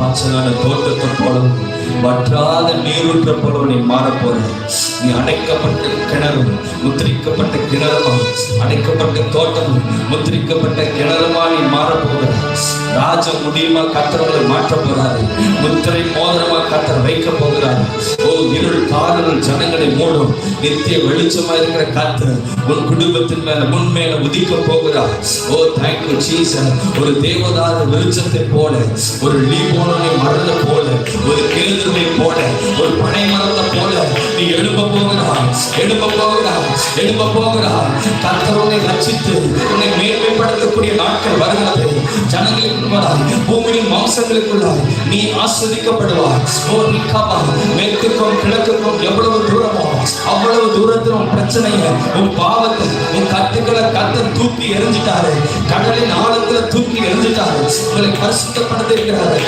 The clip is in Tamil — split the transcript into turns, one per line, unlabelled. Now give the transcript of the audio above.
பாசனான தோட்டத்தை போலவும் வற்றாத நீரூற்ற போலவும் நீ மாறப்போற. நீ அடைக்கப்பட்ட கிணறும் முத்திரிக்கப்பட்ட கிணறுமா, அடைக்கப்பட்ட தோட்டமும் முத்திரிக்கப்பட்ட கிணறுமா நீ மாறப்போகிற. ராஜ முடியுமா கத்தரவங்களை மாற்ற போறாரு. முத்திரை மோதிரமா கத்தர் வைக்க போகிறாரு. ஓ இருள் காதல் ஜனங்களை மூடும். நித்திய வெளிச்சமா இருக்கிற கத்தர் உன் குடும்பத்தின் மேல முன்மேல உதிக்க போகிறார். ஓ தேங்க்யூ ஜீசஸ். ஒரு தேவதார வெளிச்சத்தை போல, ஒரு லீபோனை மரத்தை போல, ஒரு கேதுவை போல, ஒரு பனை மரத்தை போல நீ எழும்ப போகிறாய், எழும்ப போகிறாய், எழும்ப போகிறாய். கர்த்தரை ரட்சித்து உன்னை மேன்மைப்படுத்தக்கூடிய நாட்கள் வருகிறது. ஜனங்களுக்குள்ளாய் பூமியின் மாம்சங்களுக்குள்ளாய் நீ ஆஸ்வதிக்கப்படுவாய். ஓ நிக்காபா, மேற்குக்கும் கிழக்குக்கும் எவ்வளவு தூரமோ அவ்வளவு தூரத்தில் உன் பிரச்சனையை, உன் பாவத்தை, உன் கட்டுக்களை கர்த்தர் தூக்கி எறிஞ்சிட்டாரு. கடலின் ஆழத்துல தூக்கி எறிஞ்சிட்டாரு. உங்களை பரிசுத்தப்படுத்தி இருக்கிறாரு.